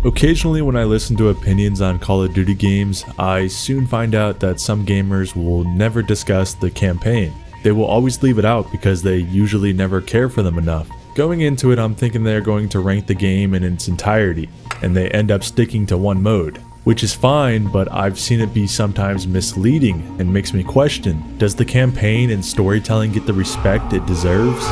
Occasionally when I listen to opinions on Call of Duty games, I soon find out that some gamers will never discuss the campaign. They will always leave it out because they usually never care for them enough. Going into it, I'm thinking they're going to rank the game in its entirety, and they end up sticking to one mode, which is fine, but I've seen it be sometimes misleading and makes me question, does the campaign and storytelling get the respect it deserves?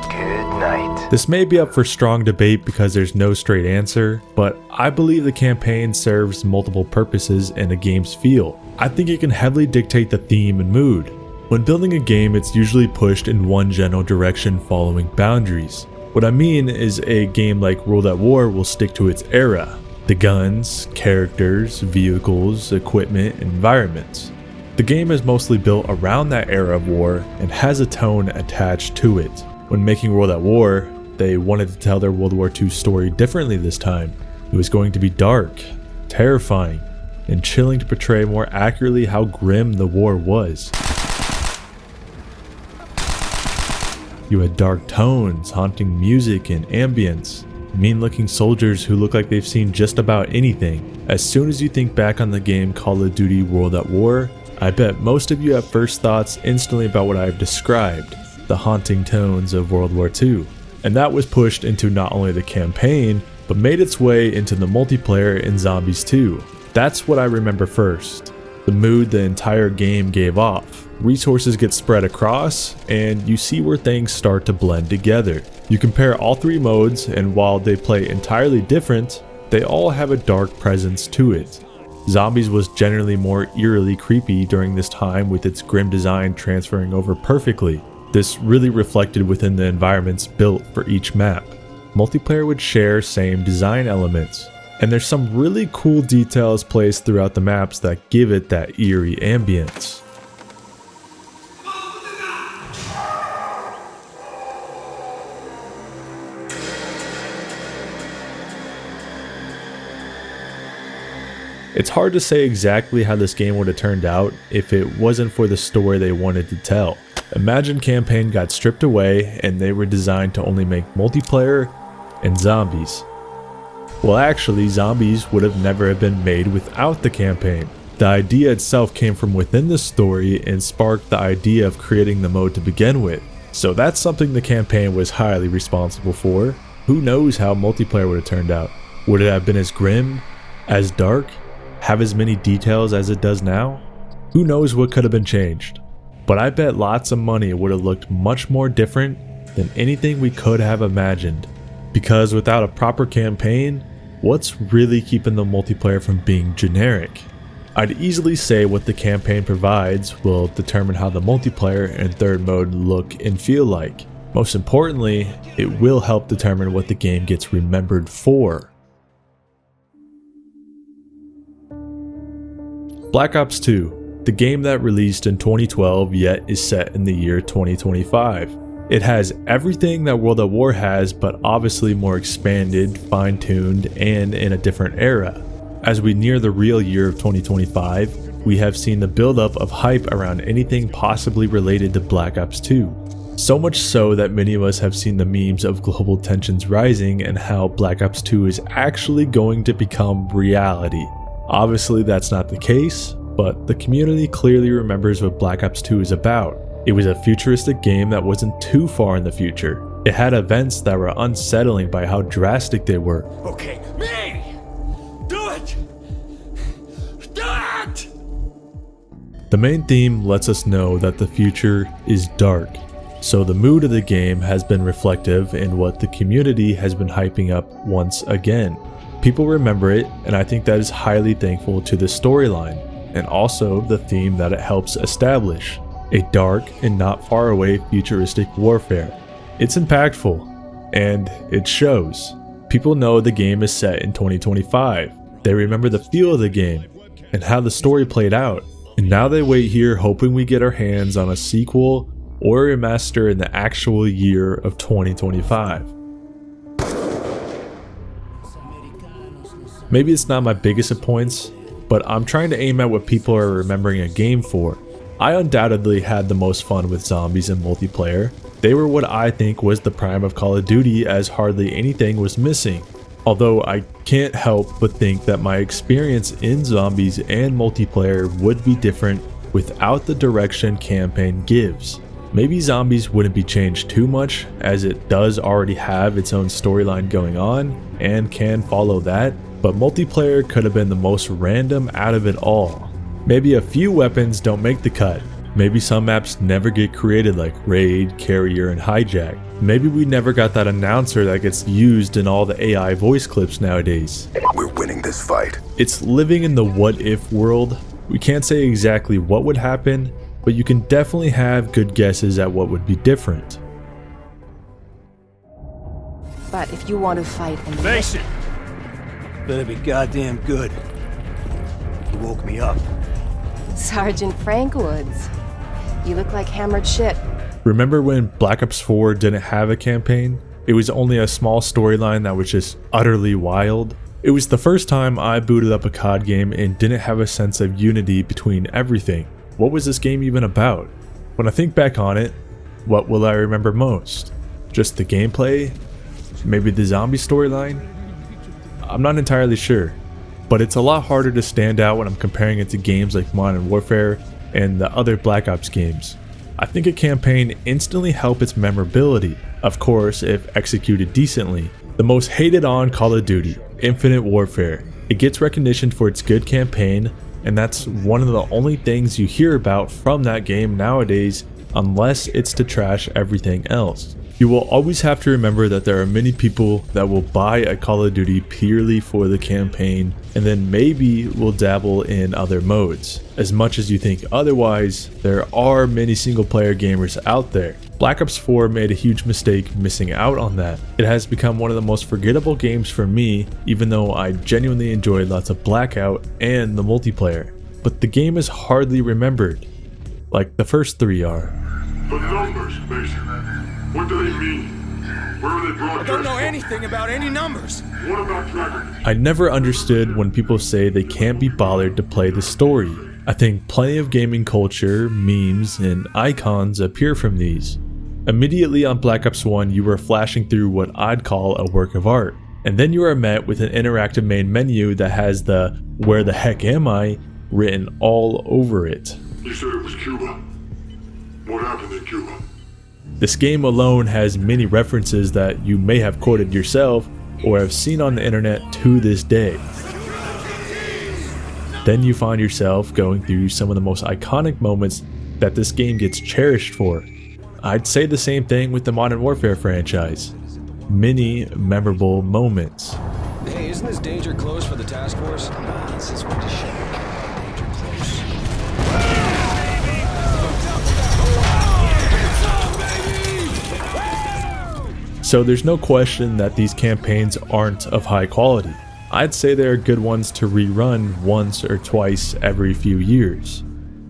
Good night. This may be up for strong debate because there's no straight answer, but I believe the campaign serves multiple purposes in a game's feel. I think it can heavily dictate the theme and mood. When building a game, it's usually pushed in one general direction following boundaries. What I mean is a game like World at War will stick to its era. The guns, characters, vehicles, equipment, environments. The game is mostly built around that era of war and has a tone attached to it. When making World at War, they wanted to tell their World War II story differently this time. It was going to be dark, terrifying, and chilling to portray more accurately how grim the war was. You had dark tones, haunting music and ambience, mean-looking soldiers who look like they've seen just about anything. As soon as you think back on the game Call of Duty World at War, I bet most of you have first thoughts instantly about what I've described, the haunting tones of World War II. And that was pushed into not only the campaign, but made its way into the multiplayer in Zombies 2. That's what I remember first. The mood the entire game gave off. Resources get spread across, and you see where things start to blend together. You compare all three modes, and while they play entirely different, they all have a dark presence to it. Zombies was generally more eerily creepy during this time, with its grim design transferring over perfectly. This really reflected within the environments built for each map. Multiplayer would share same design elements, and there's some really cool details placed throughout the maps that give it that eerie ambience. It's hard to say exactly how this game would have turned out if it wasn't for the story they wanted to tell. Imagine campaign got stripped away and they were designed to only make multiplayer and zombies. Well, actually, zombies would have never been made without the campaign. The idea itself came from within the story and sparked the idea of creating the mode to begin with. So that's something the campaign was highly responsible for. Who knows how multiplayer would have turned out? Would it have been as grim, as dark, have as many details as it does now? Who knows what could have been changed? But I bet lots of money would have looked much more different than anything we could have imagined. Because without a proper campaign, what's really keeping the multiplayer from being generic? I'd easily say what the campaign provides will determine how the multiplayer and third mode look and feel like. Most importantly, it will help determine what the game gets remembered for. Black Ops 2, the game that released in 2012 yet is set in the year 2025. It has everything that World at War has, but obviously more expanded, fine-tuned, and in a different era. As we near the real year of 2025, we have seen the buildup of hype around anything possibly related to Black Ops 2. So much so that many of us have seen the memes of global tensions rising and how Black Ops 2 is actually going to become reality. Obviously that's not the case, but the community clearly remembers what Black Ops 2 is about. It was a futuristic game that wasn't too far in the future. It had events that were unsettling by how drastic they were. Okay, me! Do it! Do it! The main theme lets us know that the future is dark, so the mood of the game has been reflective in what the community has been hyping up once again. People remember it, and I think that is highly thankful to the storyline, and also the theme that it helps establish, a dark and not far away futuristic warfare. It's impactful, and it shows. People know the game is set in 2025. They remember the feel of the game, and how the story played out, and Now they wait here hoping we get our hands on a sequel or a remaster in the actual year of 2025. Maybe it's not my biggest of points, but I'm trying to aim at what people are remembering a game for. I undoubtedly had the most fun with zombies in multiplayer. They were what I think was the prime of Call of Duty, as hardly anything was missing. Although I can't help but think that my experience in zombies and multiplayer would be different without the direction campaign gives. Maybe zombies wouldn't be changed too much, as it does already have its own storyline going on and can follow that, but multiplayer could have been the most random out of it all. Maybe a few weapons don't make the cut. Maybe some maps never get created like Raid, Carrier, and Hijack. Maybe we never got that announcer that gets used in all the AI voice clips nowadays. We're winning this fight. It's living in the what if world. We can't say exactly what would happen, but you can definitely have good guesses at what would be different. But if you want to fight and Face it! Better be goddamn good. You woke me up. Sergeant Frank Woods, you look like hammered shit. Remember when Black Ops 4 didn't have a campaign? It was only a small storyline that was just utterly wild. It was the first time I booted up a COD game and didn't have a sense of unity between everything. What was this game even about? When I think back on it, what will I remember most? Just the gameplay? Maybe the zombie storyline? I'm not entirely sure, but it's a lot harder to stand out when I'm comparing it to games like Modern Warfare and the other Black Ops games. I think a campaign instantly helps its memorability, of course if executed decently. The most hated on Call of Duty, Infinite Warfare. It gets recognition for its good campaign, and that's one of the only things you hear about from that game nowadays, unless it's to trash everything else. You will always have to remember that there are many people that will buy a Call of Duty purely for the campaign, and then maybe will dabble in other modes. As much as you think otherwise, there are many single player gamers out there. Black Ops 4 made a huge mistake missing out on that. It has become one of the most forgettable games for me, even though I genuinely enjoyed lots of Blackout and the multiplayer. But the game is hardly remembered, like the first three are. The numbers, Mason. What do they mean? Where are they broadcast? I don't know anything about any numbers. What about Dragon? I never understood when people say they can't be bothered to play the story. I think plenty of gaming culture, memes, and icons appear from these. Immediately on Black Ops 1, you were flashing through what I'd call a work of art. And then you are met with an interactive main menu that has the "Where the heck am I?" written all over it. You said it was Cuba. What happened in Cuba? This game alone has many references that you may have quoted yourself or have seen on the internet to this day. Then you find yourself going through some of the most iconic moments that this game gets cherished for. I'd say the same thing with the Modern Warfare franchise. Many memorable moments. Hey, isn't this danger close for the task force? Nah, this is what the shit. Danger close. So there's no question that these campaigns aren't of high quality. I'd say they are good ones to rerun once or twice every few years.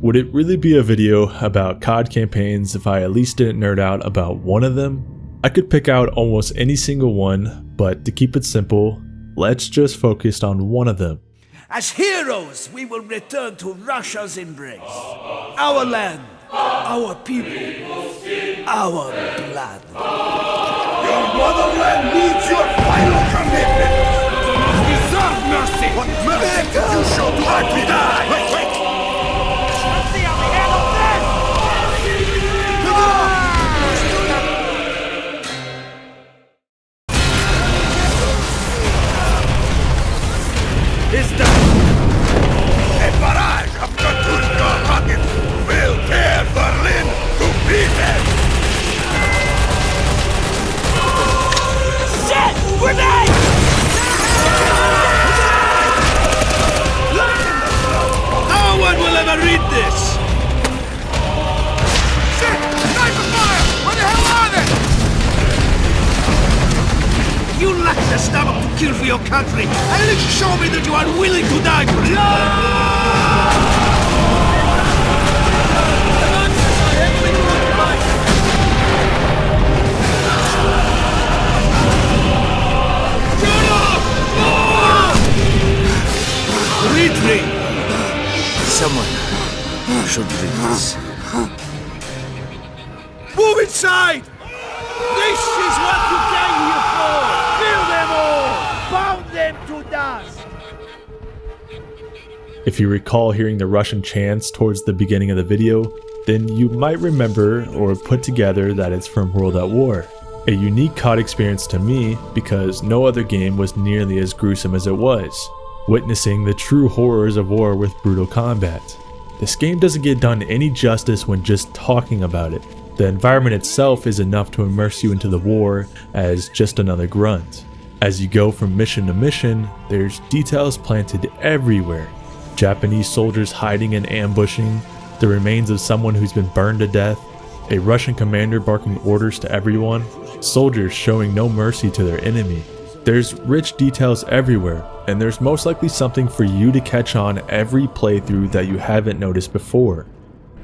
Would it really be a video about COD campaigns if I at least didn't nerd out about one of them? I could pick out almost any single one, but to keep it simple, let's just focus on one of them. As heroes, we will return to Russia's embrace. Our land, our people, our blood. Your motherland needs your final commitment! Deserve mercy! What mercy did you show to our people? Wait, wait! Let's see how we handle this! It's done! A barrage of Katyusha rockets will tear Berlin to pieces! Grenade! No one will ever read this! Shit! Sniper fire! Where the hell are they? You lack the stomach to kill for your country. At least show me that you are willing to die for it. Someone should read this. Move inside! This is what you came here for! Kill them all! Pound them to dust! If you recall hearing the Russian chants towards the beginning of the video, then you might remember or put together that it's from World at War. A unique COD experience to me because no other game was nearly as gruesome as it was, witnessing the true horrors of war with brutal combat. This game doesn't get done any justice when just talking about it. The environment itself is enough to immerse you into the war as just another grunt. As you go from mission to mission, there's details planted everywhere. Japanese soldiers hiding and ambushing, the remains of someone who's been burned to death, a Russian commander barking orders to everyone, soldiers showing no mercy to their enemy. There's rich details everywhere, and there's most likely something for you to catch on every playthrough that you haven't noticed before.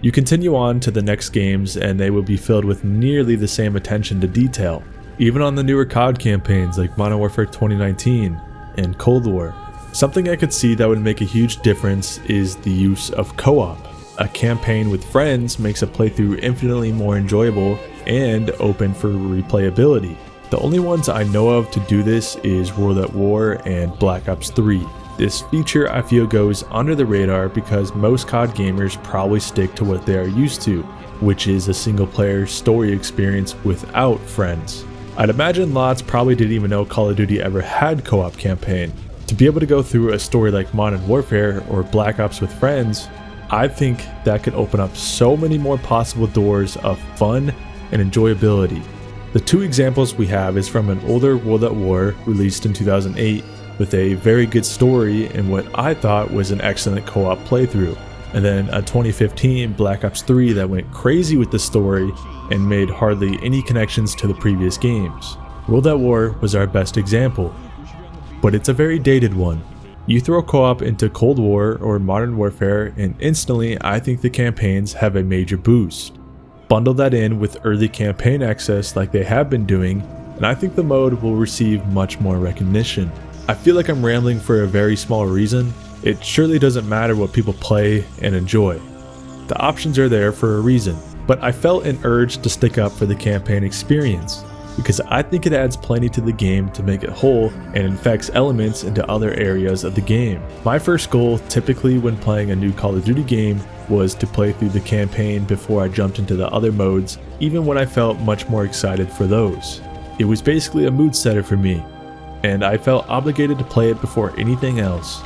You continue on to the next games and they will be filled with nearly the same attention to detail, even on the newer COD campaigns like Modern Warfare 2019 and Cold War. Something I could see that would make a huge difference is the use of co-op. A campaign with friends makes a playthrough infinitely more enjoyable and open for replayability. The only ones I know of to do this is World at War and Black Ops 3. This feature I feel goes under the radar because most COD gamers probably stick to what they are used to, which is a single player story experience without friends. I'd imagine lots probably didn't even know Call of Duty ever had co-op campaign. To be able to go through a story like Modern Warfare or Black Ops with friends, I think that could open up so many more possible doors of fun and enjoyability. The two examples we have is from an older World at War released in 2008 with a very good story and what I thought was an excellent co-op playthrough, and then a 2015 Black Ops 3 that went crazy with the story and made hardly any connections to the previous games. World at War was our best example, but it's a very dated one. You throw co-op into Cold War or Modern Warfare and instantly I think the campaigns have a major boost. Bundle that in with early campaign access like they have been doing, and I think the mode will receive much more recognition. I feel like I'm rambling for a very small reason. It surely doesn't matter what people play and enjoy. The options are there for a reason, but I felt an urge to stick up for the campaign experience because I think it adds plenty to the game to make it whole and infects elements into other areas of the game. My first goal typically when playing a new Call of Duty game was to play through the campaign before I jumped into the other modes, even when I felt much more excited for those. It was basically a mood setter for me, and I felt obligated to play it before anything else.